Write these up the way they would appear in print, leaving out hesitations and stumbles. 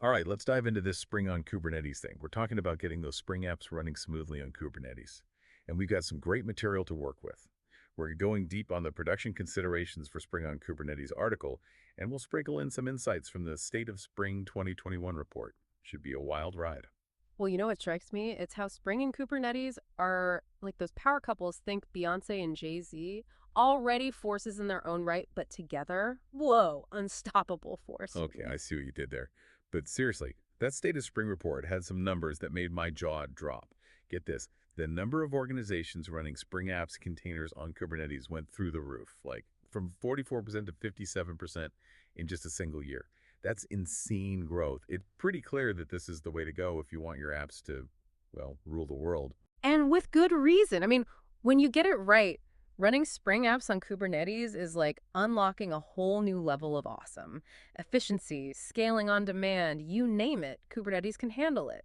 All right, let's dive into this Spring on Kubernetes thing. We're talking about getting those Spring apps running smoothly on Kubernetes. And we've got some great material to work with. We're going deep on the production considerations for Spring on Kubernetes article, and we'll sprinkle in some insights from the State of Spring 2021 report. Should be a wild ride. Well, you know what strikes me? It's how Spring and Kubernetes are like those power couples. Think Beyonce and Jay-Z, already forces in their own right, but together, whoa, unstoppable force. Okay, I see what you did there. But seriously, that State of Spring report had some numbers that made my jaw drop. Get this, the number of organizations running Spring apps containers on Kubernetes went through the roof, like from 44% to 57% in just a single year. That's insane growth. It's pretty clear that this is the way to go if you want your apps to, well, rule the world. And with good reason. I mean, when you get it right, running Spring apps on Kubernetes is like unlocking a whole new level of awesome. Efficiency, scaling on demand, you name it, Kubernetes can handle it.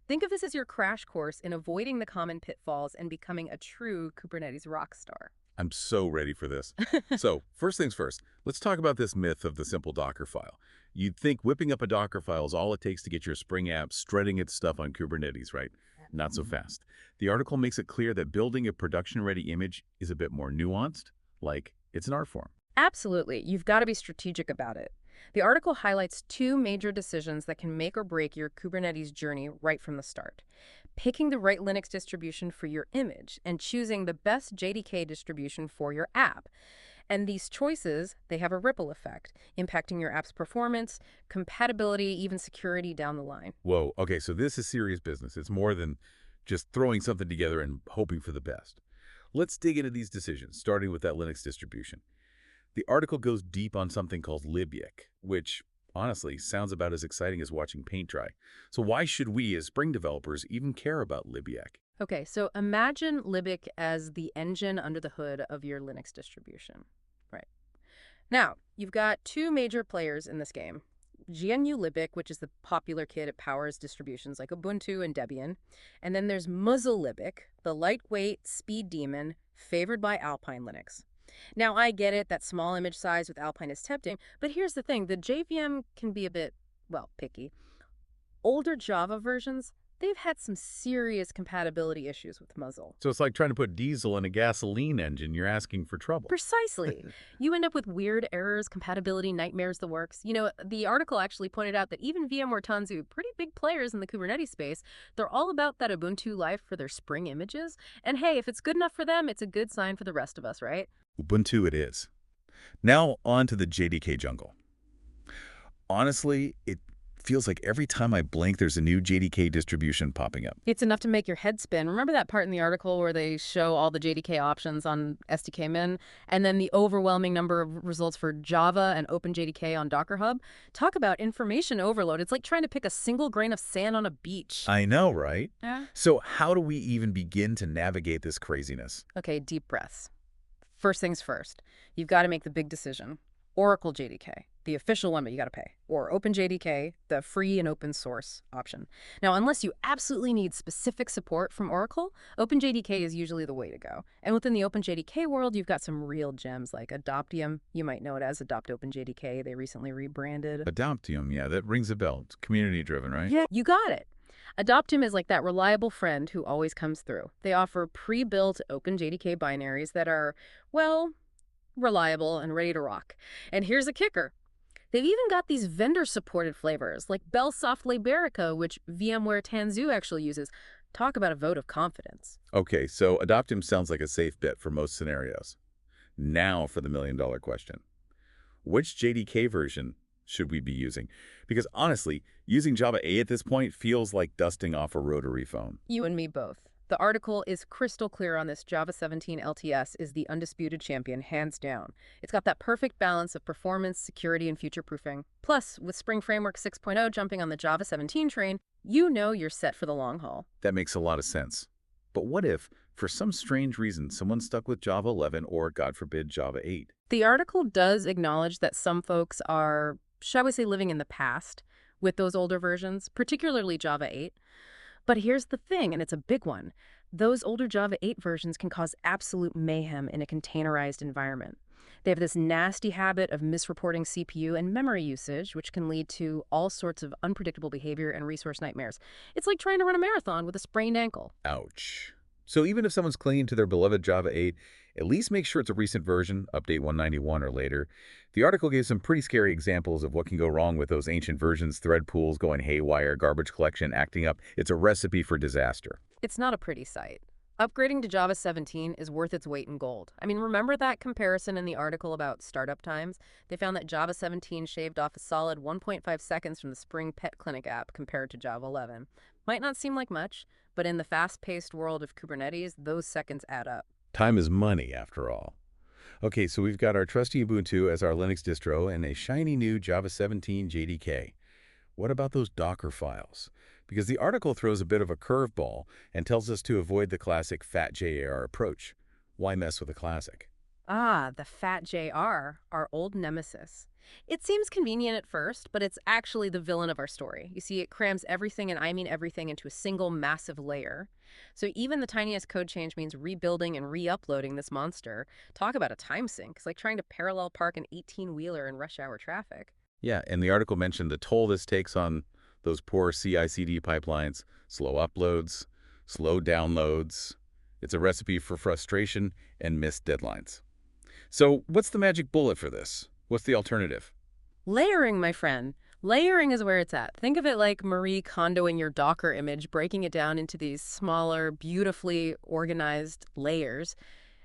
Think of this as your crash course in avoiding the common pitfalls and becoming a true Kubernetes rock star. I'm so ready for this. So, first things first, let's talk about this myth of the simple Docker file. You'd think whipping up a Docker file is all it takes to get your Spring app strutting its stuff on Kubernetes, right? Not so fast. The article makes it clear that building a production-ready image is a bit more nuanced, like it's an art form. Absolutely. You've got to be strategic about it. The article highlights two major decisions that can make or break your Kubernetes journey right from the start. Picking the right Linux distribution for your image and choosing the best JDK distribution for your app. And these choices, they have a ripple effect, impacting your app's performance, compatibility, even security down the line. Whoa, okay, so this is serious business. It's more than just throwing something together and hoping for the best. Let's dig into these decisions, starting with that Linux distribution. The article goes deep on something called libyc, which honestly sounds about as exciting as watching paint dry. So why should we, as Spring developers, even care about libyc? Okay, so imagine libyc as the engine under the hood of your Linux distribution. Right. Now, you've got two major players in this game. GNU Libic, which is the popular kit. It powers distributions like Ubuntu and Debian. And then there's Muzzle Libic, the lightweight speed demon favored by Alpine Linux. Now, I get it that small image size with Alpine is tempting, but here's the thing. The JVM can be a bit, well, picky. Older Java versions, they've had some serious compatibility issues with Muzzle. So it's like trying to put diesel in a gasoline engine. You're asking for trouble. Precisely. You end up with weird errors, compatibility nightmares, the works. You know, the article actually pointed out that even VMware Tanzu, pretty big players in the Kubernetes space, they're all about that Ubuntu life for their Spring images. And hey, if it's good enough for them, it's a good sign for the rest of us, right? Ubuntu it is. Now on to the JDK jungle. Honestly, it feels like every time I blink, there's a new JDK distribution popping up. It's enough to make your head spin. Remember that part in the article where they show all the JDK options on SDKmin and then the overwhelming number of results for Java and OpenJDK on Docker Hub? Talk about information overload. It's like trying to pick a single grain of sand on a beach. I know, right? Yeah. So how do we even begin to navigate this craziness? Okay, deep breaths. First things first, you've got to make the big decision. Oracle JDK, the official one, but you got to pay. Or OpenJDK, the free and open source option. Now, unless you absolutely need specific support from Oracle, OpenJDK is usually the way to go. And within the OpenJDK world, you've got some real gems like Adoptium. You might know it as Adopt OpenJDK. They recently rebranded. Adoptium, yeah, that rings a bell. It's community-driven, right? Yeah, you got it. Adoptium is like that reliable friend who always comes through. They offer pre-built OpenJDK binaries that are, well, reliable and ready to rock. And here's a kicker. They've even got these vendor-supported flavors, like Bellsoft Liberica, which VMware Tanzu actually uses. Talk about a vote of confidence. Okay, so Adoptium sounds like a safe bet for most scenarios. Now for the million-dollar question. Which JDK version should we be using? Because honestly, using Java 8 at this point feels like dusting off a rotary phone. You and me both. The article is crystal clear on this. Java 17 LTS is the undisputed champion, hands down. It's got that perfect balance of performance, security, and future-proofing. Plus, with Spring Framework 6.0 jumping on the Java 17 train, you know you're set for the long haul. That makes a lot of sense. But what if, for some strange reason, someone's stuck with Java 11 or, God forbid, Java 8? The article does acknowledge that some folks are, shall we say, living in the past with those older versions, particularly Java 8. But here's the thing, and it's a big one. Those older Java 8 versions can cause absolute mayhem in a containerized environment. They have this nasty habit of misreporting CPU and memory usage, which can lead to all sorts of unpredictable behavior and resource nightmares. It's like trying to run a marathon with a sprained ankle. Ouch. So even if someone's clinging to their beloved Java 8, at least make sure it's a recent version, update 191 or later. The article gives some pretty scary examples of what can go wrong with those ancient versions, thread pools going haywire, garbage collection acting up. It's a recipe for disaster. It's not a pretty sight. Upgrading to Java 17 is worth its weight in gold. I mean, remember that comparison in the article about startup times? They found that Java 17 shaved off a solid 1.5 seconds from the Spring Pet Clinic app compared to Java 11. Might not seem like much, but in the fast-paced world of Kubernetes, those seconds add up. Time is money, after all. Okay, so we've got our trusty Ubuntu as our Linux distro and a shiny new Java 17 JDK. What about those Docker files? Because the article throws a bit of a curveball and tells us to avoid the classic FAT-JAR approach. Why mess with a classic? Ah, the FAT-JAR, our old nemesis. It seems convenient at first, but it's actually the villain of our story. You see, it crams everything, and I mean everything, into a single massive layer. So even the tiniest code change means rebuilding and re-uploading this monster. Talk about a time sink. It's like trying to parallel park an 18-wheeler in rush hour traffic. Yeah, and the article mentioned the toll this takes on those poor CI/CD pipelines, slow uploads, slow downloads. It's a recipe for frustration and missed deadlines. So what's the magic bullet for this? What's the alternative? Layering, my friend. Layering is where it's at. Think of it like Marie Kondoing your Docker image, breaking it down into these smaller, beautifully organized layers.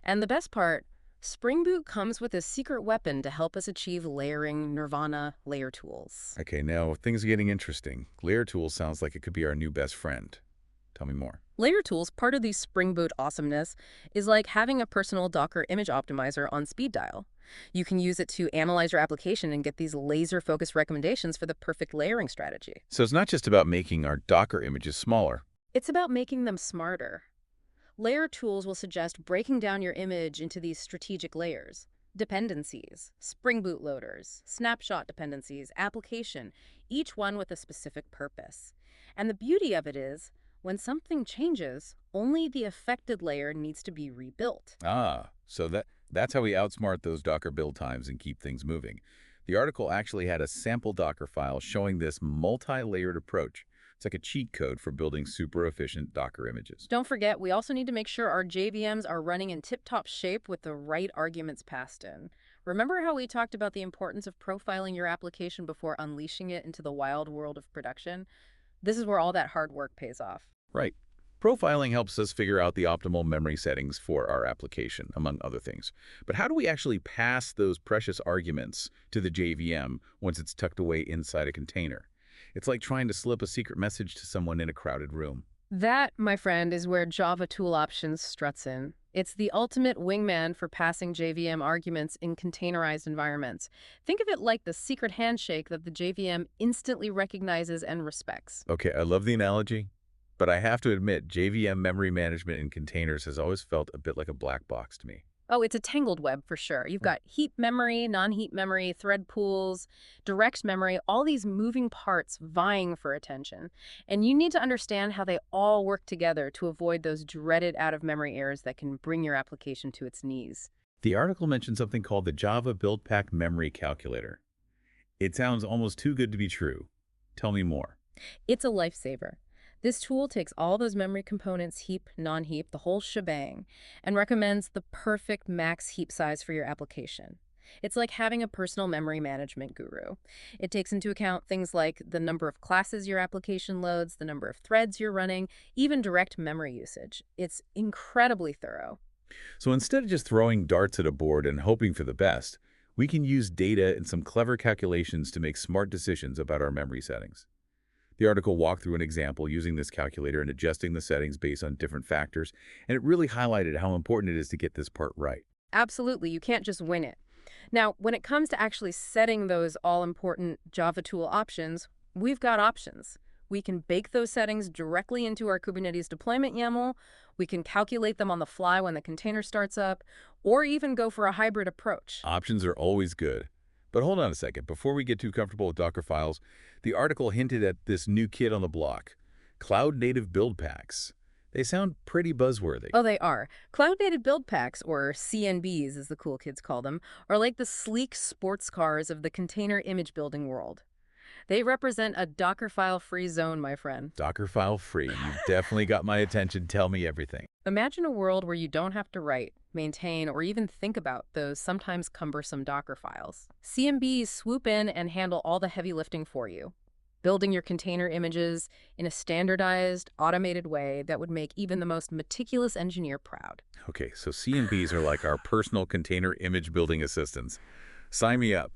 And the best part, Spring Boot comes with a secret weapon to help us achieve layering nirvana layer tools. Okay, now things are getting interesting. Layer tools sounds like it could be our new best friend. Tell me more. Layer tools, part of the Spring Boot awesomeness, is like having a personal Docker image optimizer on speed dial. You can use it to analyze your application and get these laser-focused recommendations for the perfect layering strategy. So it's not just about making our Docker images smaller. It's about making them smarter. Layer tools will suggest breaking down your image into these strategic layers. Dependencies, Spring Boot loaders, snapshot dependencies, application, each one with a specific purpose. And the beauty of it is, when something changes, only the affected layer needs to be rebuilt. So that's how we outsmart those Docker build times and keep things moving. The article actually had a sample Docker file showing this multi-layered approach. It's like a cheat code for building super efficient Docker images. Don't forget, we also need to make sure our JVMs are running in tip-top shape with the right arguments passed in. Remember how we talked about the importance of profiling your application before unleashing it into the wild world of production? This is where all that hard work pays off. Right. Profiling helps us figure out the optimal memory settings for our application, among other things. But how do we actually pass those precious arguments to the JVM once it's tucked away inside a container? It's like trying to slip a secret message to someone in a crowded room. That, my friend, is where Java Tool Options struts in. It's the ultimate wingman for passing JVM arguments in containerized environments. Think of it like the secret handshake that the JVM instantly recognizes and respects. Okay, I love the analogy, but I have to admit, JVM memory management in containers has always felt a bit like a black box to me. Oh, it's a tangled web for sure. You've got heap memory, non-heap memory, thread pools, direct memory, all these moving parts vying for attention. And you need to understand how they all work together to avoid those dreaded out-of-memory errors that can bring your application to its knees. The article mentioned something called the Java Build Pack Memory Calculator. It sounds almost too good to be true. Tell me more. It's a lifesaver. This tool takes all those memory components, heap, non-heap, the whole shebang, and recommends the perfect max heap size for your application. It's like having a personal memory management guru. It takes into account things like the number of classes your application loads, the number of threads you're running, even direct memory usage. It's incredibly thorough. So instead of just throwing darts at a board and hoping for the best, we can use data and some clever calculations to make smart decisions about our memory settings. The article walked through an example using this calculator and adjusting the settings based on different factors, and it really highlighted how important it is to get this part right. Absolutely, you can't just wing it. Now, when it comes to actually setting those all-important Java tool options, we've got options. We can bake those settings directly into our Kubernetes deployment YAML, we can calculate them on the fly when the container starts up, or even go for a hybrid approach. Options are always good. But hold on a second. Before we get too comfortable with Docker files, the article hinted at this new kid on the block, cloud-native build packs. They sound pretty buzzworthy. Oh, they are. Cloud-native build packs, or CNBs as the cool kids call them, are like the sleek sports cars of the container image building world. They represent a Dockerfile-free zone, my friend. Docker file free. You've definitely got my attention. Tell me everything. Imagine a world where you don't have to write, maintain, or even think about those sometimes cumbersome Docker files. CMBs swoop in and handle all the heavy lifting for you, building your container images in a standardized, automated way that would make even the most meticulous engineer proud. Okay, so CNBs are like our personal container image building assistants. Sign me up.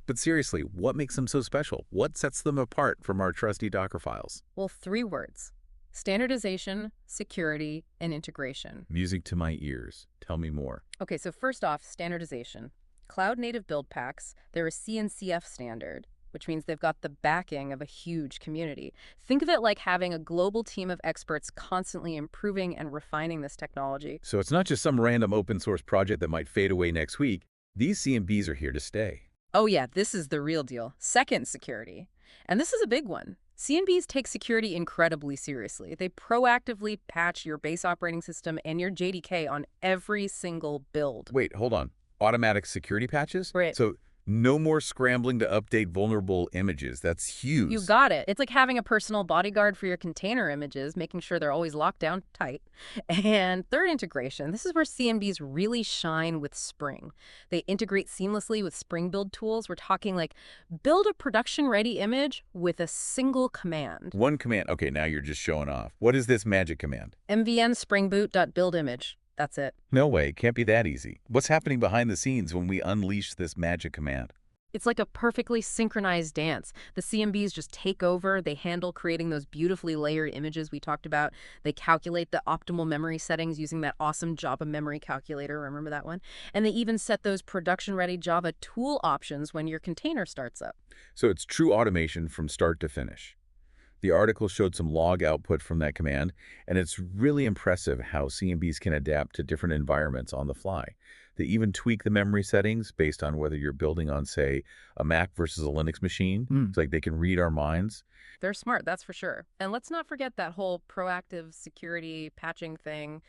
But seriously, what makes them so special? What sets them apart from our trusty Docker files? Well, three words: standardization, security, and integration. Music to my ears. Tell me more. Okay, so first off, standardization. Cloud-native build packs, they're a CNCF standard, which means they've got the backing of a huge community. Think of it like having a global team of experts constantly improving and refining this technology. So it's not just some random open source project that might fade away next week. These CNBs are here to stay. Oh yeah, this is the real deal. Second, security. And this is a big one. CNBs take security incredibly seriously. They proactively patch your base operating system and your JDK on every single build. Wait, hold on. Automatic security patches? Right. So no more scrambling to update vulnerable images. That's huge. You got it. It's like having a personal bodyguard for your container images, making sure they're always locked down tight. And third, integration. This is where CMBs really shine with Spring. They integrate seamlessly with Spring build tools. We're talking like build a production-ready image with a single command. One command. Okay, now you're just showing off. What is this magic command? mvn springboot.buildImage. That's it. No way. Can't be that easy. What's happening behind the scenes when we unleash this magic command? It's like a perfectly synchronized dance. The CMBs just take over. They handle creating those beautifully layered images we talked about. They calculate the optimal memory settings using that awesome Java memory calculator. Remember that one? And they even set those production-ready Java tool options when your container starts up. So it's true automation from start to finish. The article showed some log output from that command, and it's really impressive how CMBs can adapt to different environments on the fly. They even tweak the memory settings based on whether you're building on, say, a Mac versus a Linux machine. It's like they can read our minds. They're smart, that's for sure. And let's not forget that whole proactive security patching thing.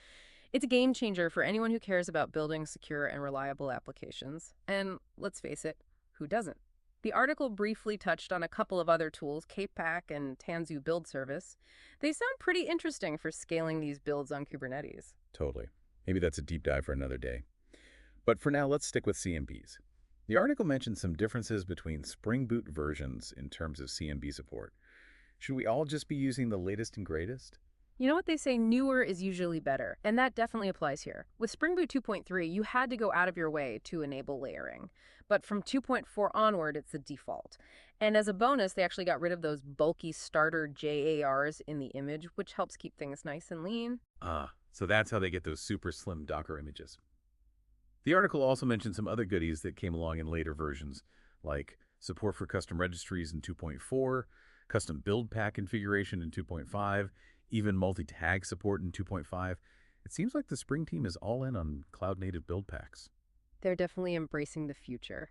It's a game changer for anyone who cares about building secure and reliable applications. And let's face it, who doesn't? The article briefly touched on a couple of other tools, Kpack and Tanzu Build Service. They sound pretty interesting for scaling these builds on Kubernetes. Totally. Maybe that's a deep dive for another day. But for now, let's stick with CMBs. The article mentioned some differences between Spring Boot versions in terms of CMB support. Should we all just be using the latest and greatest? You know what they say, newer is usually better, and that definitely applies here. With Spring Boot 2.3, you had to go out of your way to enable layering. But from 2.4 onward, it's the default. And as a bonus, they actually got rid of those bulky starter JARs in the image, which helps keep things nice and lean. So that's how they get those super slim Docker images. The article also mentioned some other goodies that came along in later versions, like support for custom registries in 2.4, custom build pack configuration in 2.5, even multi-tag support in 2.5. It seems like the Spring team is all in on cloud-native build packs. They're definitely embracing the future.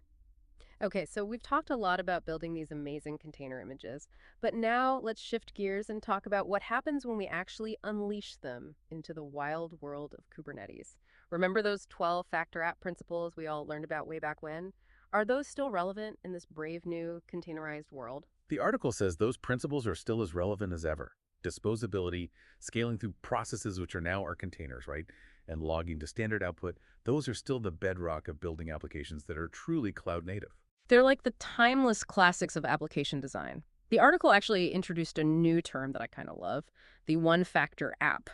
Okay, so we've talked a lot about building these amazing container images, but now let's shift gears and talk about what happens when we actually unleash them into the wild world of Kubernetes. Remember those 12-factor app principles we all learned about way back when? Are those still relevant in this brave new containerized world? The article says those principles are still as relevant as ever. Disposability, scaling through processes which are now our containers, right? And logging to standard output, those are still the bedrock of building applications that are truly cloud native. They're like the timeless classics of application design. The article actually introduced a new term that I kind of love, the one-factor app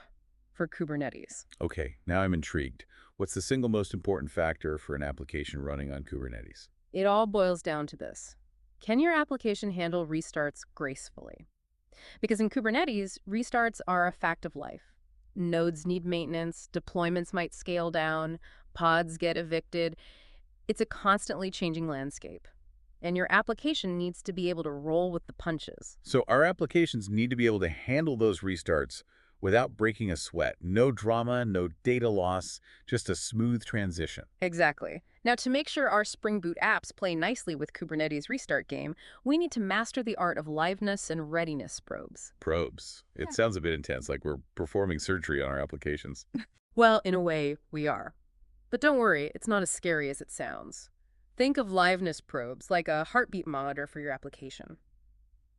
for Kubernetes. Okay, now I'm intrigued. What's the single most important factor for an application running on Kubernetes? It all boils down to this. Can your application handle restarts gracefully? Because in Kubernetes, restarts are a fact of life. Nodes need maintenance, deployments might scale down, pods get evicted. It's a constantly changing landscape. And your application needs to be able to roll with the punches. So our applications need to be able to handle those restarts without breaking a sweat. No drama, no data loss, just a smooth transition. Exactly. Now, to make sure our Spring Boot apps play nicely with Kubernetes restart game, we need to master the art of liveness and readiness probes. Probes. It Yeah. sounds a bit intense, like we're performing surgery on our applications. Well, in a way, we are. But don't worry, it's not as scary as it sounds. Think of liveness probes like a heartbeat monitor for your application.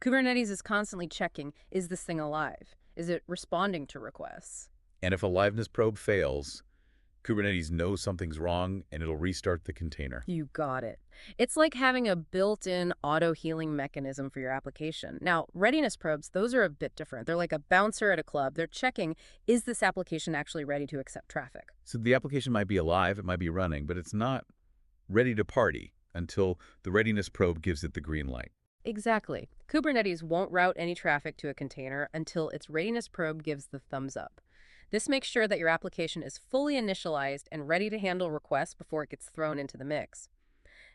Kubernetes is constantly checking, is this thing alive? Is it responding to requests? And if a liveness probe fails, Kubernetes knows something's wrong and it'll restart the container. You got it. It's like having a built-in auto-healing mechanism for your application. Now, readiness probes, those are a bit different. They're like a bouncer at a club. They're checking, is this application actually ready to accept traffic? So the application might be alive, it might be running, but it's not ready to party until the readiness probe gives it the green light. Exactly. Kubernetes won't route any traffic to a container until its readiness probe gives the thumbs up. This makes sure that your application is fully initialized and ready to handle requests before it gets thrown into the mix.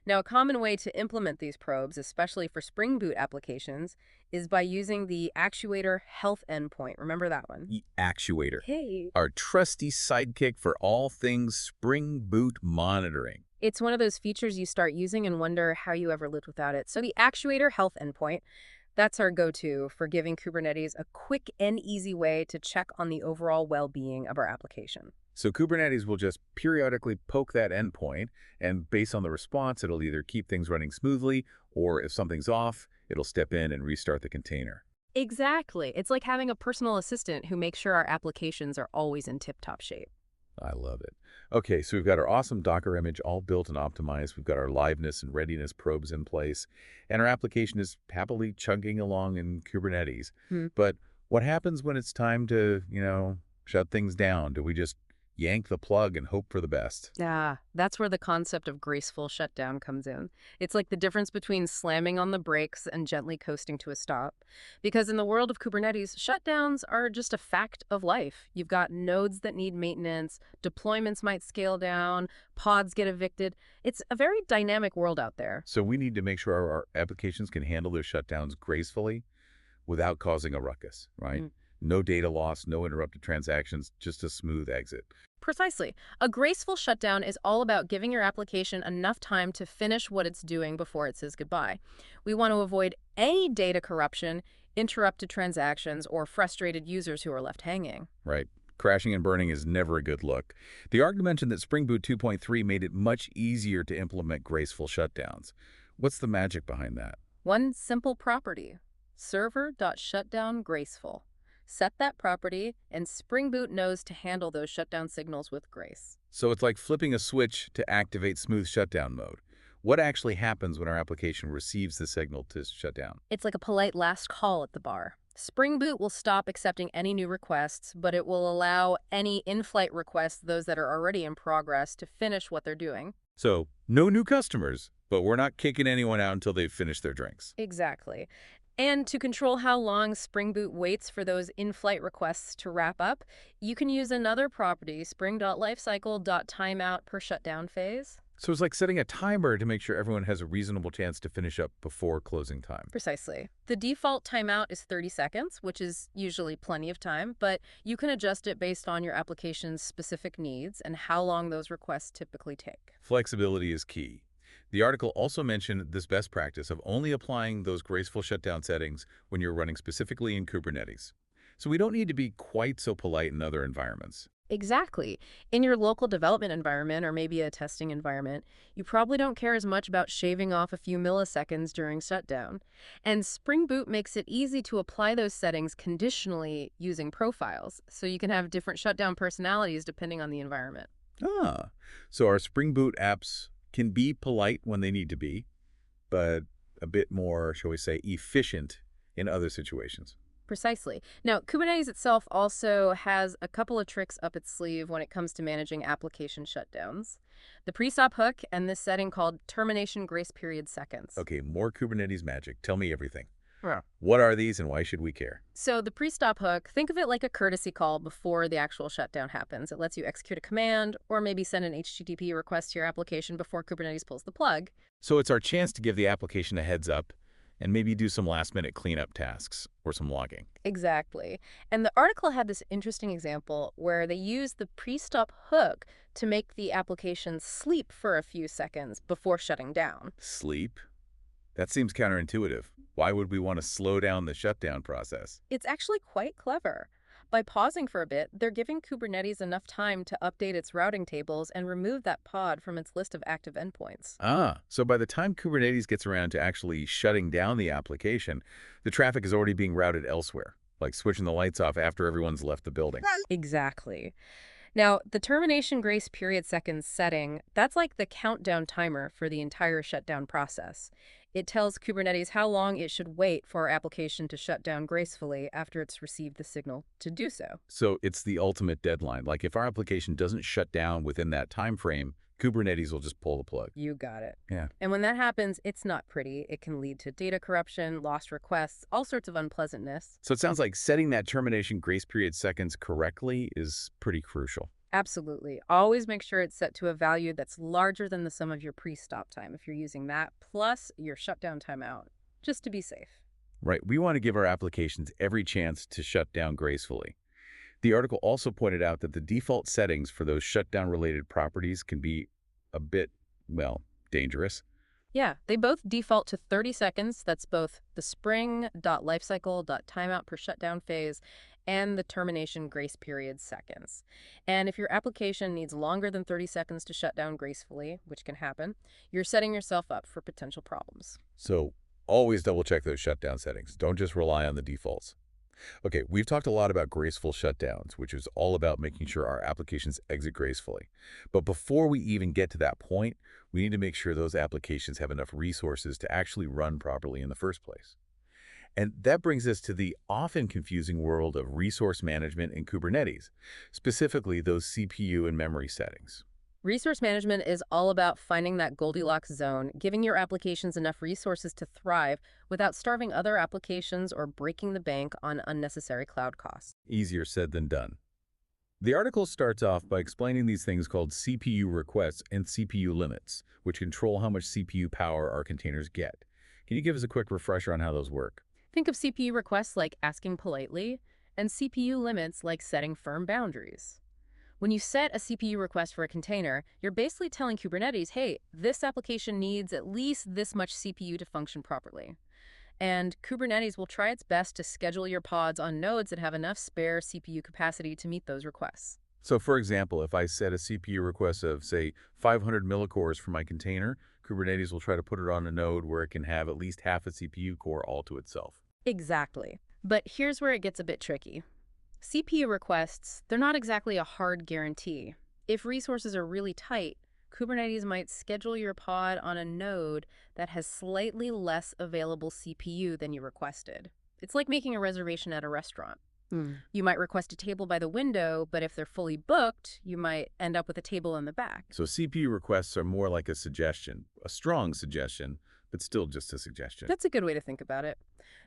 Now, a common way to implement these probes, especially for Spring Boot applications, is by using the actuator health endpoint. Remember that one? The actuator, Hey. our trusty sidekick for all things Spring Boot monitoring. It's one of those features you start using and wonder how you ever lived without it. So the actuator health endpoint, that's our go-to for giving Kubernetes a quick and easy way to check on the overall well-being of our application. So Kubernetes will just periodically poke that endpoint, and based on the response, it'll either keep things running smoothly, or if something's off, it'll step in and restart the container. Exactly. It's like having a personal assistant who makes sure our applications are always in tip-top shape. I love it. Okay, so we've got our awesome Docker image all built and optimized. We've got our liveness and readiness probes in place, and our application is happily chugging along in Kubernetes. Hmm. But what happens when it's time to, shut things down? Do we just yank the plug and hope for the best? Yeah, that's where the concept of graceful shutdown comes in. It's like the difference between slamming on the brakes and gently coasting to a stop. Because in the world of Kubernetes, shutdowns are just a fact of life. You've got nodes that need maintenance, deployments might scale down, pods get evicted. It's a very dynamic world out there. So we need to make sure our applications can handle their shutdowns gracefully without causing a ruckus, right? Mm. No data loss, no interrupted transactions, just a smooth exit. Precisely. A graceful shutdown is all about giving your application enough time to finish what it's doing before it says goodbye. We want to avoid any data corruption, interrupted transactions, or frustrated users who are left hanging. Right. Crashing and burning is never a good look. The article mentioned that Spring Boot 2.3 made it much easier to implement graceful shutdowns. What's the magic behind that? One simple property, server.shutdownGraceful. Set that property, and Spring Boot knows to handle those shutdown signals with grace. So it's like flipping a switch to activate smooth shutdown mode. What actually happens when our application receives the signal to shut down? It's like a polite last call at the bar. Spring Boot will stop accepting any new requests, but it will allow any in-flight requests, those that are already in progress, to finish what they're doing. So no new customers, but we're not kicking anyone out until they've finished their drinks. Exactly. And to control how long Spring Boot waits for those in-flight requests to wrap up, you can use another property, spring.lifecycle.timeout per shutdown phase. So it's like setting a timer to make sure everyone has a reasonable chance to finish up before closing time. Precisely. The default timeout is 30 seconds, which is usually plenty of time, but you can adjust it based on your application's specific needs and how long those requests typically take. Flexibility is key. The article also mentioned this best practice of only applying those graceful shutdown settings when you're running specifically in Kubernetes. So we don't need to be quite so polite in other environments. Exactly. In your local development environment or maybe a testing environment, you probably don't care as much about shaving off a few milliseconds during shutdown. And Spring Boot makes it easy to apply those settings conditionally using profiles, so you can have different shutdown personalities depending on the environment. Ah, so our Spring Boot apps can be polite when they need to be, but a bit more, shall we say, efficient in other situations. Precisely. Now, Kubernetes itself also has a couple of tricks up its sleeve when it comes to managing application shutdowns. The pre-stop hook and this setting called termination grace period seconds. Okay, more Kubernetes magic. Tell me everything. Yeah. What are these and why should we care? So the pre-stop hook, think of it like a courtesy call before the actual shutdown happens. It lets you execute a command or maybe send an HTTP request to your application before Kubernetes pulls the plug. So it's our chance to give the application a heads up and maybe do some last-minute cleanup tasks or some logging. Exactly. And the article had this interesting example where they used the pre-stop hook to make the application sleep for a few seconds before shutting down. Sleep? That seems counterintuitive. Why would we want to slow down the shutdown process? It's actually quite clever. By pausing for a bit, they're giving Kubernetes enough time to update its routing tables and remove that pod from its list of active endpoints. Ah, so by the time Kubernetes gets around to actually shutting down the application, the traffic is already being routed elsewhere, like switching the lights off after everyone's left the building. Exactly. Now, the termination grace period seconds setting, that's like the countdown timer for the entire shutdown process. It tells Kubernetes how long it should wait for our application to shut down gracefully after it's received the signal to do so. So it's the ultimate deadline. Like if our application doesn't shut down within that time frame, Kubernetes will just pull the plug. You got it. Yeah. And when that happens, it's not pretty. It can lead to data corruption, lost requests, all sorts of unpleasantness. So it sounds like setting that termination grace period seconds correctly is pretty crucial. Absolutely. Always make sure it's set to a value that's larger than the sum of your pre-stop time if you're using that, plus your shutdown timeout, just to be safe. Right. We want to give our applications every chance to shut down gracefully. The article also pointed out that the default settings for those shutdown-related properties can be a bit, well, dangerous. Yeah, they both default to 30 seconds. That's both the spring.lifecycle.timeout per shutdown phase and the termination grace period seconds. And if your application needs longer than 30 seconds to shut down gracefully, which can happen, you're setting yourself up for potential problems. So always double-check those shutdown settings. Don't just rely on the defaults. Okay, we've talked a lot about graceful shutdowns, which is all about making sure our applications exit gracefully. But before we even get to that point, we need to make sure those applications have enough resources to actually run properly in the first place. And that brings us to the often confusing world of resource management in Kubernetes, specifically those CPU and memory settings. Resource management is all about finding that Goldilocks zone, giving your applications enough resources to thrive without starving other applications or breaking the bank on unnecessary cloud costs. Easier said than done. The article starts off by explaining these things called CPU requests and CPU limits, which control how much CPU power our containers get. Can you give us a quick refresher on how those work? Think of CPU requests like asking politely, and CPU limits like setting firm boundaries. When you set a CPU request for a container, you're basically telling Kubernetes, hey, this application needs at least this much CPU to function properly. And Kubernetes will try its best to schedule your pods on nodes that have enough spare CPU capacity to meet those requests. So for example, if I set a CPU request of, say, 500 millicores for my container, Kubernetes will try to put it on a node where it can have at least half a CPU core all to itself. Exactly. But here's where it gets a bit tricky. CPU requests, they're not exactly a hard guarantee. If resources are really tight, Kubernetes might schedule your pod on a node that has slightly less available CPU than you requested. It's like making a reservation at a restaurant. You might request a table by the window, but if they're fully booked, you might end up with a table in the back. So CPU requests are more like a suggestion, a strong suggestion, but still just a suggestion. That's a good way to think about it.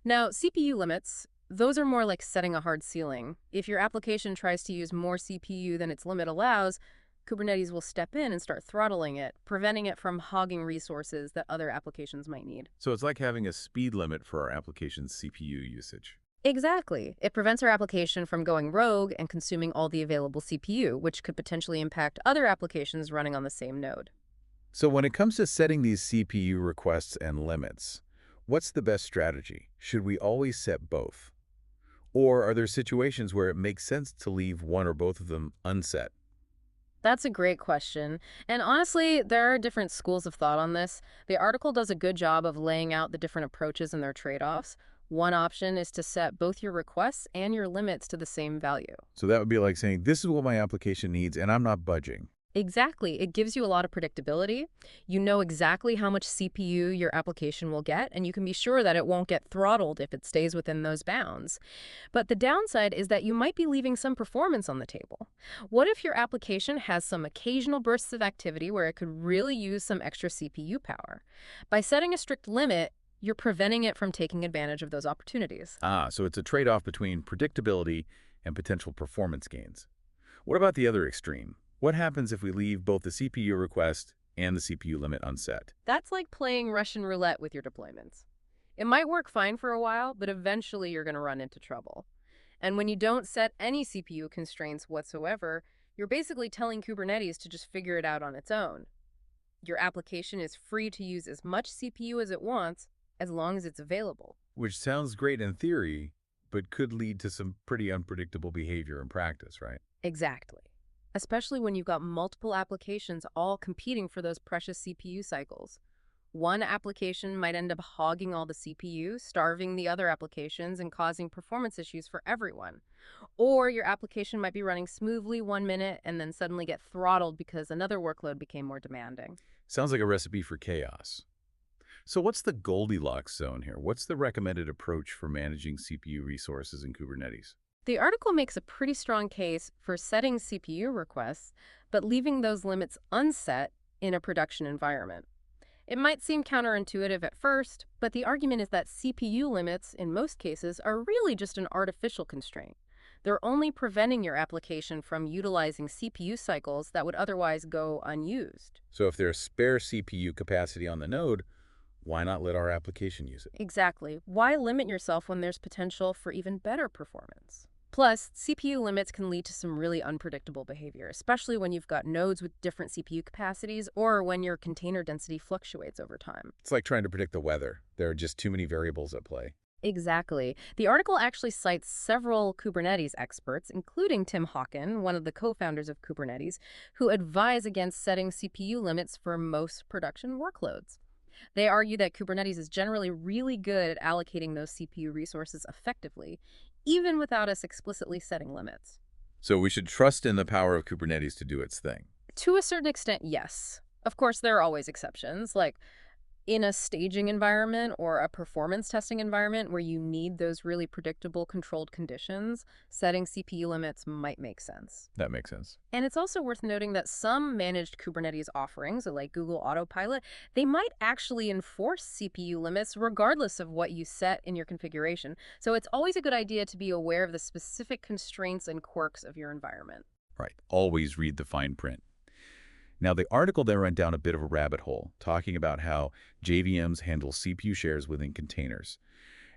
Now, CPU limits, those are more like setting a hard ceiling. If your application tries to use more CPU than its limit allows, Kubernetes will step in and start throttling it, preventing it from hogging resources that other applications might need. So it's like having a speed limit for our application's CPU usage. Exactly. It prevents our application from going rogue and consuming all the available CPU, which could potentially impact other applications running on the same node. So when it comes to setting these CPU requests and limits, what's the best strategy? Should we always set both? Or are there situations where it makes sense to leave one or both of them unset? That's a great question. And honestly, there are different schools of thought on this. The article does a good job of laying out the different approaches and their trade-offs. One option is to set both your requests and your limits to the same value. So that would be like saying, this is what my application needs and I'm not budging. Exactly. It gives you a lot of predictability. You know exactly how much CPU your application will get, and you can be sure that it won't get throttled if it stays within those bounds. But the downside is that you might be leaving some performance on the table. What if your application has some occasional bursts of activity where it could really use some extra CPU power? By setting a strict limit, you're preventing it from taking advantage of those opportunities. So it's a trade-off between predictability and potential performance gains. What about the other extreme? What happens if we leave both the CPU request and the CPU limit unset? That's like playing Russian roulette with your deployments. It might work fine for a while, but eventually you're going to run into trouble. And when you don't set any CPU constraints whatsoever, you're basically telling Kubernetes to just figure it out on its own. Your application is free to use as much CPU as it wants, as long as it's available. Which sounds great in theory, but could lead to some pretty unpredictable behavior in practice, right? Exactly. Especially when you've got multiple applications all competing for those precious CPU cycles. One application might end up hogging all the CPU, starving the other applications, and causing performance issues for everyone. Or your application might be running smoothly 1 minute and then suddenly get throttled because another workload became more demanding. Sounds like a recipe for chaos. So what's the Goldilocks zone here? What's the recommended approach for managing CPU resources in Kubernetes? The article makes a pretty strong case for setting CPU requests, but leaving those limits unset in a production environment. It might seem counterintuitive at first, but the argument is that CPU limits, in most cases, are really just an artificial constraint. They're only preventing your application from utilizing CPU cycles that would otherwise go unused. So if there's spare CPU capacity on the node, why not let our application use it? Exactly. Why limit yourself when there's potential for even better performance? Plus, CPU limits can lead to some really unpredictable behavior, especially when you've got nodes with different CPU capacities or when your container density fluctuates over time. It's like trying to predict the weather. There are just too many variables at play. Exactly. The article actually cites several Kubernetes experts, including Tim Hawken, one of the co-founders of Kubernetes, who advise against setting CPU limits for most production workloads. They argue that Kubernetes is generally really good at allocating those CPU resources effectively, even without us explicitly setting limits. So we should trust in the power of Kubernetes to do its thing. To a certain extent, yes. Of course, there are always exceptions, like in a staging environment or a performance testing environment where you need those really predictable controlled conditions, setting CPU limits might make sense. That makes sense. And it's also worth noting that some managed Kubernetes offerings, like Google Autopilot, they might actually enforce CPU limits regardless of what you set in your configuration. So it's always a good idea to be aware of the specific constraints and quirks of your environment. Right. Always read the fine print. Now, the article then went down a bit of a rabbit hole, talking about how JVMs handle CPU shares within containers.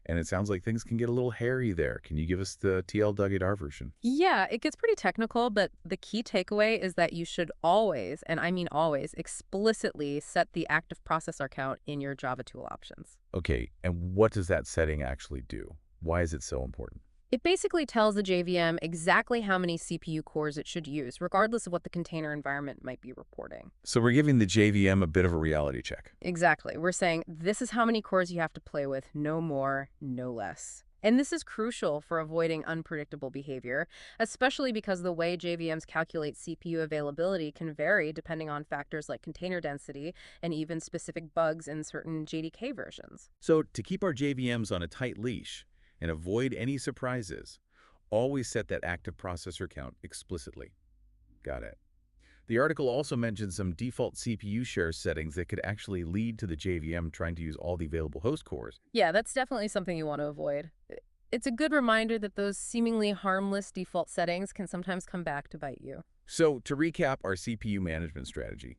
And it sounds like things can get a little hairy there. Can you give us the TL-WR version? Yeah, it gets pretty technical, but the key takeaway is that you should always, and I mean always, explicitly set the active processor count in your Java tool options. Okay, and what does that setting actually do? Why is it so important? It basically tells the JVM exactly how many CPU cores it should use, regardless of what the container environment might be reporting. So we're giving the JVM a bit of a reality check. Exactly. We're saying this is how many cores you have to play with, no more, no less. And this is crucial for avoiding unpredictable behavior, especially because the way JVMs calculate CPU availability can vary depending on factors like container density and even specific bugs in certain JDK versions. So to keep our JVMs on a tight leash and avoid any surprises, always set that active processor count explicitly. Got it. The article also mentions some default CPU share settings that could actually lead to the JVM trying to use all the available host cores. Yeah, that's definitely something you want to avoid. It's a good reminder that those seemingly harmless default settings can sometimes come back to bite you. So to recap our CPU management strategy,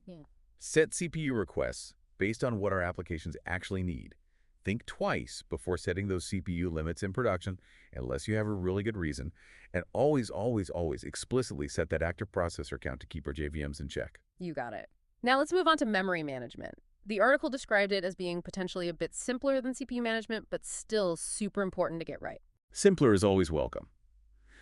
set CPU requests based on what our applications actually need. Think twice before setting those CPU limits in production, unless you have a really good reason. And always, always, always explicitly set that active processor count to keep our JVMs in check. You got it. Now let's move on to memory management. The article described it as being potentially a bit simpler than CPU management, but still super important to get right. Simpler is always welcome.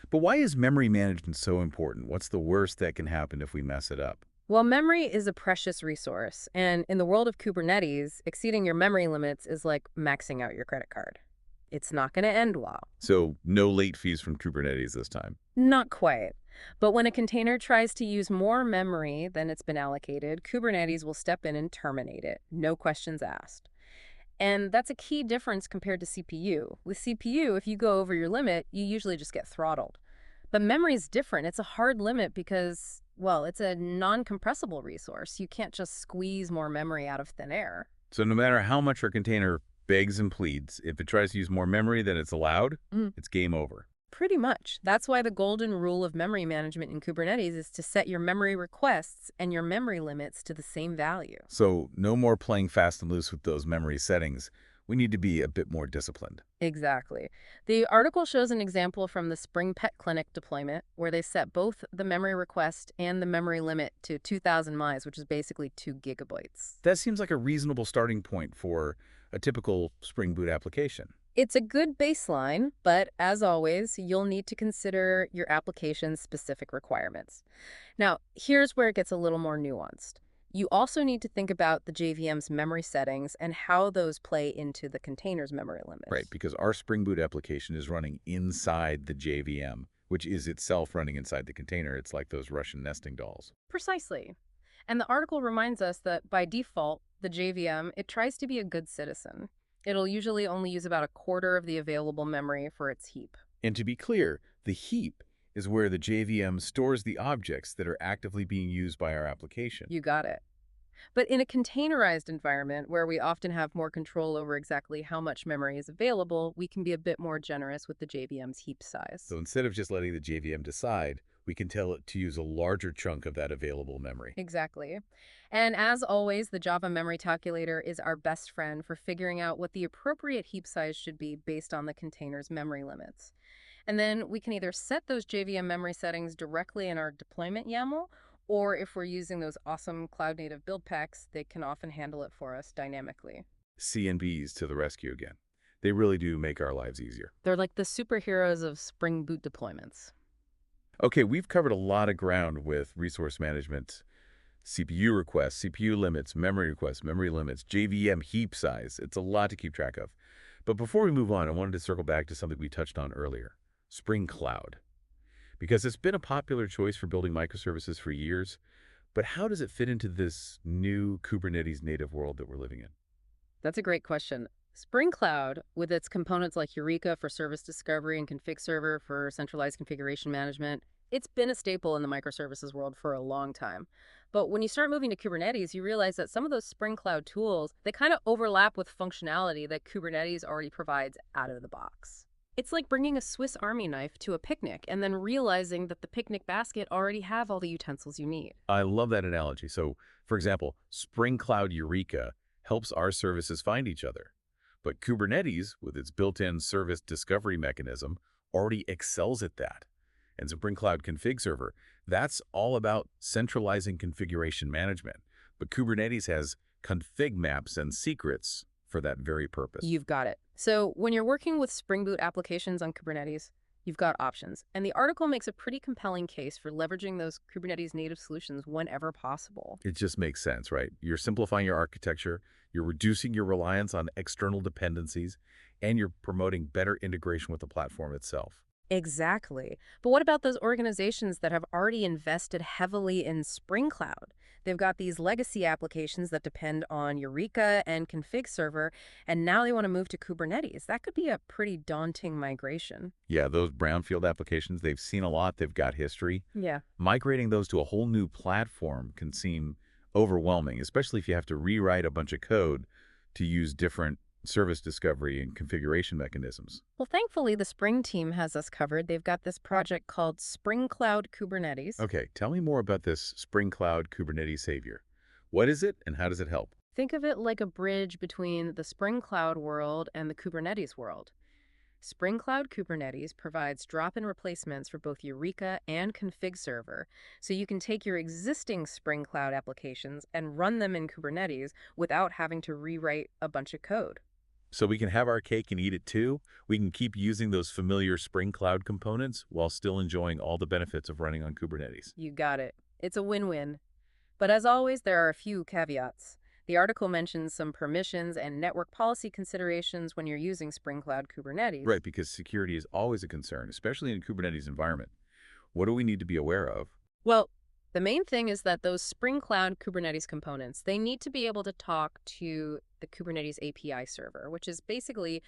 But why is memory management so important? What's the worst that can happen if we mess it up? Well, memory is a precious resource, and in the world of Kubernetes, exceeding your memory limits is like maxing out your credit card. It's not going to end well. So no late fees from Kubernetes this time. Not quite. But when a container tries to use more memory than it's been allocated, Kubernetes will step in and terminate it. No questions asked. And that's a key difference compared to CPU. With CPU, if you go over your limit, you usually just get throttled. But memory is different. It's a hard limit because, well, it's a non-compressible resource. You can't just squeeze more memory out of thin air. So no matter how much our container begs and pleads, if it tries to use more memory than it's allowed, it's game over. Pretty much. That's why the golden rule of memory management in Kubernetes is to set your memory requests and your memory limits to the same value. So no more playing fast and loose with those memory settings. We need to be a bit more disciplined. Exactly. The article shows an example from the Spring Pet Clinic deployment where they set both the memory request and the memory limit to 2,000 miles, which is basically 2 gigabytes. That seems like a reasonable starting point for a typical Spring Boot application. It's a good baseline, but as always, you'll need to consider your application's specific requirements. Now, here's where it gets a little more nuanced. You also need to think about the JVM's memory settings and how those play into the container's memory Right, limits. because our Spring Boot application is running inside the JVM, which is itself running inside the container. It's like those Russian nesting dolls. Precisely. And the article reminds us that by default, the JVM, it tries to be a good citizen. It'll usually only use about a quarter of the available memory for its heap. And to be clear, the heap is where the JVM stores the objects that are actively being used by our application. You got it. But in a containerized environment where we often have more control over exactly how much memory is available, we can be a bit more generous with the JVM's heap size. So instead of just letting the JVM decide, we can tell it to use a larger chunk of that available memory. Exactly. And as always, the Java memory calculator is our best friend for figuring out what the appropriate heap size should be based on the container's memory limits. And then we can either set those JVM memory settings directly in our deployment YAML, or if we're using those awesome cloud-native build packs, they can often handle it for us dynamically. CNBs to the rescue again. They really do make our lives easier. They're like the superheroes of Spring Boot deployments. Okay, we've covered a lot of ground with resource management, CPU requests, CPU limits, memory requests, memory limits, JVM heap size. It's a lot to keep track of. But before we move on, I wanted to circle back to something we touched on earlier, Spring Cloud. Because it's been a popular choice for building microservices for years, but how does it fit into this new Kubernetes native world that we're living in? That's a great question. Spring Cloud, with its components like Eureka for service discovery and config server for centralized configuration management, it's been a staple in the microservices world for a long time. But when you start moving to Kubernetes, you realize that some of those Spring Cloud tools, they kind of overlap with functionality that Kubernetes already provides out of the box. It's like bringing a Swiss Army knife to a picnic and then realizing that the picnic basket already have all the utensils you need. I love that analogy. So, for example, Spring Cloud Eureka helps our services find each other. But Kubernetes, with its built-in service discovery mechanism, already excels at that. And Spring Cloud Config Server, that's all about centralizing configuration management. But Kubernetes has config maps and secrets for that very purpose. You've got it. So when you're working with Spring Boot applications on Kubernetes, you've got options. And the article makes a pretty compelling case for leveraging those Kubernetes native solutions whenever possible. It just makes sense, right? You're simplifying your architecture, you're reducing your reliance on external dependencies, and you're promoting better integration with the platform itself. Exactly. But what about those organizations that have already invested heavily in Spring Cloud? They've got these legacy applications that depend on Eureka and config server, and now they want to move to Kubernetes. That could be a pretty daunting migration. Yeah, those brownfield applications, they've seen a lot, they've got history. Yeah. Migrating those to a whole new platform can seem overwhelming, especially if you have to rewrite a bunch of code to use different service discovery and configuration mechanisms. Well, thankfully, the Spring team has us covered. They've got this project called Spring Cloud Kubernetes. Okay, tell me more about this Spring Cloud Kubernetes Savior. What is it and how does it help? Think of it like a bridge between the Spring Cloud world and the Kubernetes world. Spring Cloud Kubernetes provides drop-in replacements for both Eureka and config server, so you can take your existing Spring Cloud applications and run them in Kubernetes without having to rewrite a bunch of code. So we can have our cake and eat it too. We can keep using those familiar Spring Cloud components while still enjoying all the benefits of running on Kubernetes. You got it. It's a win-win. But as always, there are a few caveats. The article mentions some permissions and network policy considerations when you're using Spring Cloud Kubernetes. Right, because security is always a concern, especially in a Kubernetes environment. What do we need to be aware of? Well, the main thing is that those Spring Cloud Kubernetes components, they need to be able to talk to the Kubernetes API server, which is basically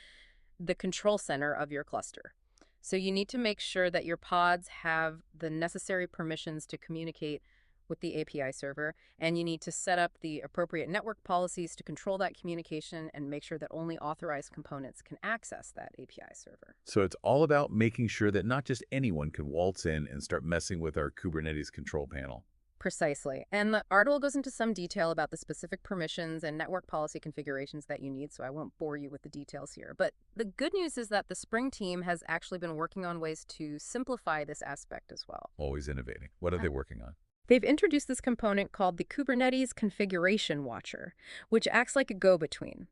the control center of your cluster. So you need to make sure that your pods have the necessary permissions to communicate with the API server, and you need to set up the appropriate network policies to control that communication and make sure that only authorized components can access that API server. So it's all about making sure that not just anyone can waltz in and start messing with our Kubernetes control panel. Precisely. And the article goes into some detail about the specific permissions and network policy configurations that you need, so I won't bore you with the details here. But the good news is that the Spring team has actually been working on ways to simplify this aspect as well. Always innovating. What are they working on? They've introduced this component called the Kubernetes Configuration Watcher, which acts like a go-between.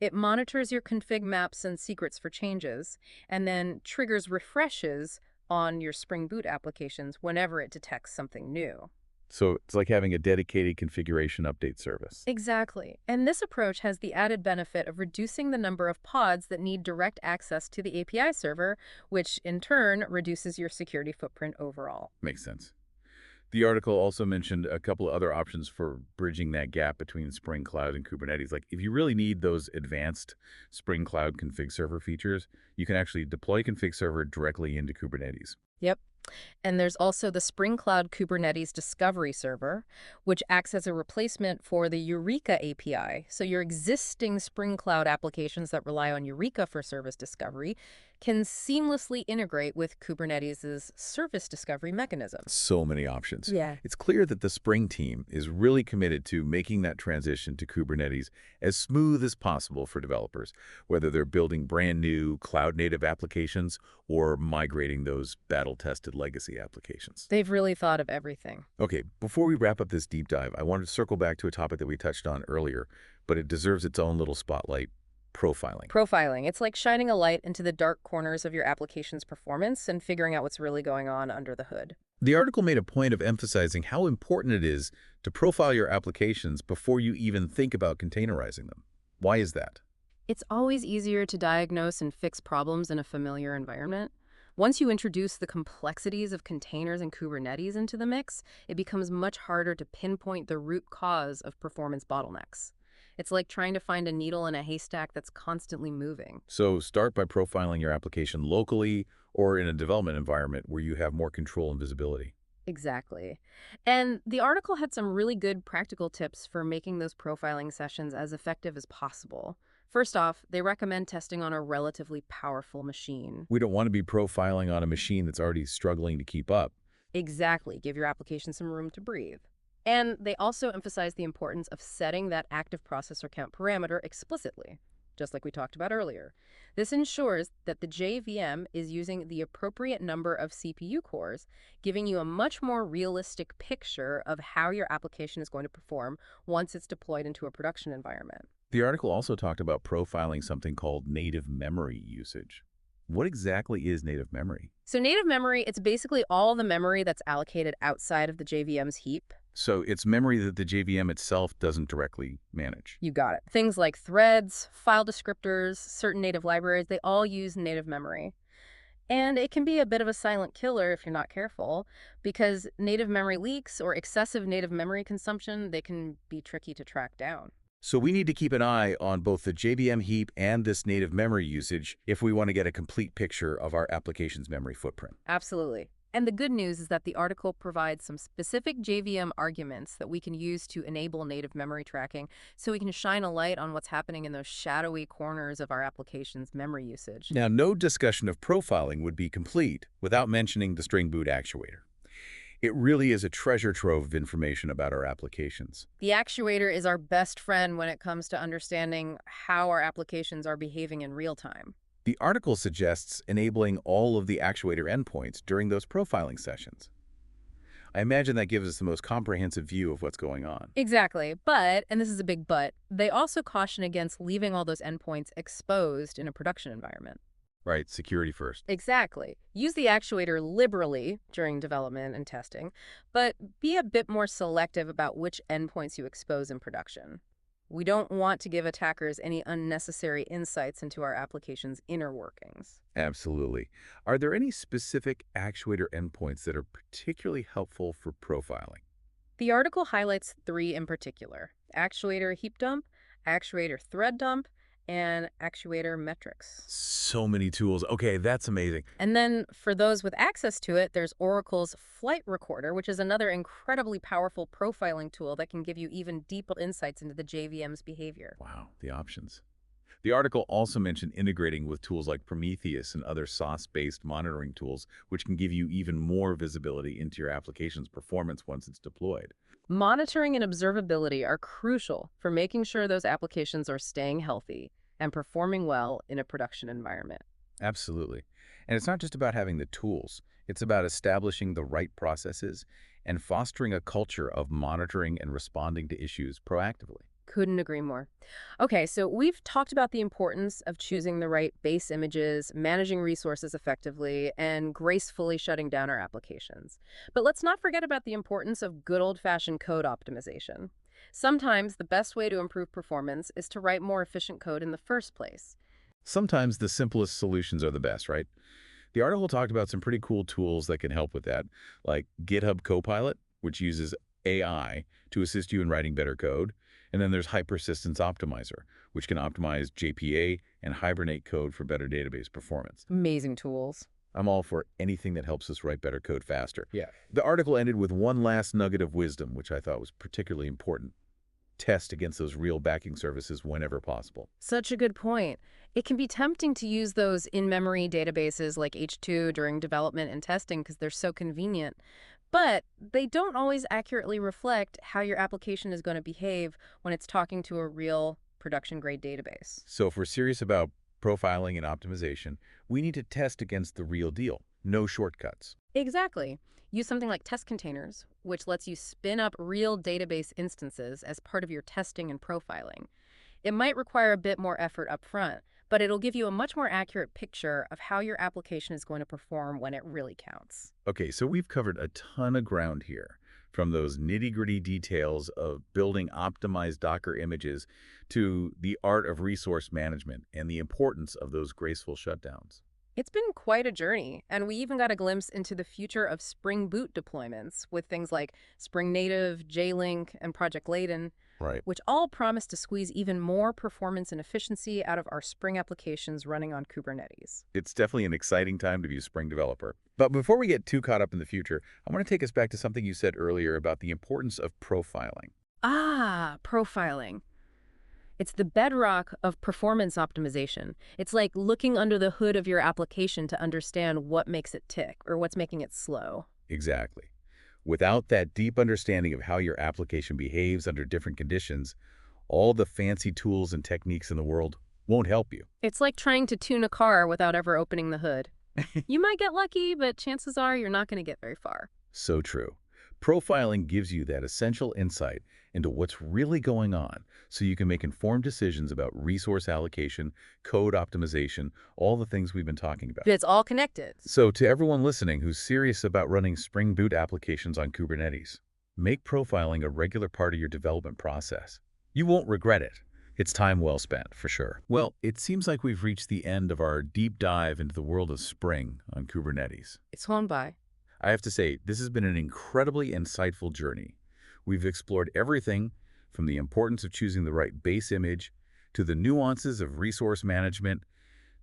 It monitors your config maps and secrets for changes, and then triggers refreshes on your Spring Boot applications whenever it detects something new. So it's like having a dedicated configuration update service. Exactly. And this approach has the added benefit of reducing the number of pods that need direct access to the API server, which in turn reduces your security footprint overall. Makes sense. The article also mentioned a couple of other options for bridging that gap between Spring Cloud and Kubernetes. Like if you really need those advanced Spring Cloud config server features, you can actually deploy config server directly into Kubernetes. Yep. And there's also the Spring Cloud Kubernetes Discovery Server, which acts as a replacement for the Eureka API. So your existing Spring Cloud applications that rely on Eureka for service discovery can seamlessly integrate with Kubernetes' service discovery mechanism. So many options. Yeah. It's clear that the Spring team is really committed to making that transition to Kubernetes as smooth as possible for developers, whether they're building brand new cloud-native applications or migrating those battle-tested legacy applications. They've really thought of everything. Okay, before we wrap up this deep dive, I wanted to circle back to a topic that we touched on earlier, but it deserves its own little spotlight: profiling. Profiling. It's like shining a light into the dark corners of your application's performance and figuring out what's really going on under the hood. The article made a point of emphasizing how important it is to profile your applications before you even think about containerizing them. Why is that? It's always easier to diagnose and fix problems in a familiar environment. Once you introduce the complexities of containers and Kubernetes into the mix, it becomes much harder to pinpoint the root cause of performance bottlenecks. It's like trying to find a needle in a haystack that's constantly moving. So start by profiling your application locally or in a development environment where you have more control and visibility. Exactly. And the article had some really good practical tips for making those profiling sessions as effective as possible. First off, they recommend testing on a relatively powerful machine. We don't want to be profiling on a machine that's already struggling to keep up. Exactly. Give your application some room to breathe. And they also emphasize the importance of setting that active processor count parameter explicitly, just like we talked about earlier. This ensures that the JVM is using the appropriate number of CPU cores, giving you a much more realistic picture of how your application is going to perform once it's deployed into a production environment. The article also talked about profiling something called native memory usage. What exactly is native memory? So native memory, it's basically all the memory that's allocated outside of the JVM's heap. So it's memory that the JVM itself doesn't directly manage. You got it. Things like threads, file descriptors, certain native libraries, they all use native memory. And it can be a bit of a silent killer if you're not careful, because native memory leaks or excessive native memory consumption, they can be tricky to track down. So we need to keep an eye on both the JVM heap and this native memory usage if we want to get a complete picture of our application's memory footprint. Absolutely. And the good news is that the article provides some specific JVM arguments that we can use to enable native memory tracking, so we can shine a light on what's happening in those shadowy corners of our application's memory usage. Now, no discussion of profiling would be complete without mentioning the Spring Boot actuator. It really is a treasure trove of information about our applications. The actuator is our best friend when it comes to understanding how our applications are behaving in real time. The article suggests enabling all of the actuator endpoints during those profiling sessions. I imagine that gives us the most comprehensive view of what's going on. Exactly. But, and this is a big but, they also caution against leaving all those endpoints exposed in a production environment. Right, security first. Exactly. Use the actuator liberally during development and testing, but be a bit more selective about which endpoints you expose in production. We don't want to give attackers any unnecessary insights into our application's inner workings. Absolutely. Are there any specific actuator endpoints that are particularly helpful for profiling? The article highlights 3 in particular: actuator heap dump, actuator thread dump, and actuator metrics. So many tools. Okay, that's amazing. And then for those with access to it, there's Oracle's Flight Recorder, which is another incredibly powerful profiling tool that can give you even deeper insights into the JVM's behavior. Wow, the options. The article also mentioned integrating with tools like Prometheus and other SaaS-based monitoring tools, which can give you even more visibility into your application's performance once it's deployed. Monitoring and observability are crucial for making sure those applications are staying healthy and performing well in a production environment. Absolutely. And it's not just about having the tools. It's about establishing the right processes and fostering a culture of monitoring and responding to issues proactively. Couldn't agree more. Okay, so we've talked about the importance of choosing the right base images, managing resources effectively, and gracefully shutting down our applications. But let's not forget about the importance of good old-fashioned code optimization. Sometimes the best way to improve performance is to write more efficient code in the first place. Sometimes the simplest solutions are the best, right? The article talked about some pretty cool tools that can help with that, like GitHub Copilot, which uses AI to assist you in writing better code. And then there's Hypersistence Optimizer, which can optimize JPA and Hibernate code for better database performance. Amazing tools. I'm all for anything that helps us write better code faster. Yeah. The article ended with one last nugget of wisdom, which I thought was particularly important. Test against those real backing services whenever possible. Such a good point. It can be tempting to use those in-memory databases like H2 during development and testing because they're so convenient. But they don't always accurately reflect how your application is going to behave when it's talking to a real production-grade database. So if we're serious about profiling and optimization, we need to test against the real deal. No shortcuts. Exactly. Use something like test containers, which lets you spin up real database instances as part of your testing and profiling. It might require a bit more effort up front, but it'll give you a much more accurate picture of how your application is going to perform when it really counts. Okay, so we've covered a ton of ground here, from those nitty-gritty details of building optimized Docker images to the art of resource management and the importance of those graceful shutdowns. It's been quite a journey, and we even got a glimpse into the future of Spring Boot deployments with things like Spring Native, J-Link, and Project Layden, Right. which all promise to squeeze even more performance and efficiency out of our Spring applications running on Kubernetes. It's definitely an exciting time to be a Spring developer. But before we get too caught up in the future, I want to take us back to something you said earlier about the importance of profiling. Ah, profiling. It's the bedrock of performance optimization. It's like looking under the hood of your application to understand what makes it tick or what's making it slow. Exactly. Without that deep understanding of how your application behaves under different conditions, all the fancy tools and techniques in the world won't help you. It's like trying to tune a car without ever opening the hood. You might get lucky, but chances are you're not going to get very far. So true. Profiling gives you that essential insight into what's really going on so you can make informed decisions about resource allocation, code optimization, all the things we've been talking about. But it's all connected. So to everyone listening who's serious about running Spring Boot applications on Kubernetes, make profiling a regular part of your development process. You won't regret it. It's time well spent, for sure. Well, it seems like we've reached the end of our deep dive into the world of Spring on Kubernetes. It's flown by. I have to say, this has been an incredibly insightful journey. We've explored everything from the importance of choosing the right base image to the nuances of resource management,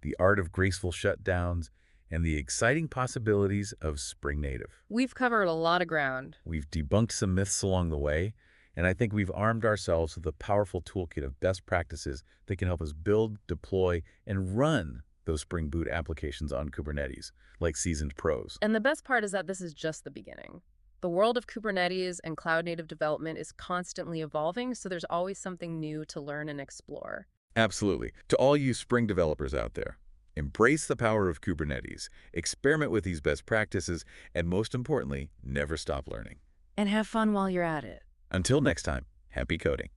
the art of graceful shutdowns, and the exciting possibilities of Spring Native. We've covered a lot of ground. We've debunked some myths along the way, and I think we've armed ourselves with a powerful toolkit of best practices that can help us build, deploy, and run those Spring Boot applications on Kubernetes, like seasoned pros. And the best part is that this is just the beginning. The world of Kubernetes and cloud-native development is constantly evolving, so there's always something new to learn and explore. Absolutely. To all you Spring developers out there, embrace the power of Kubernetes, experiment with these best practices, and most importantly, never stop learning. And have fun while you're at it. Until next time, happy coding.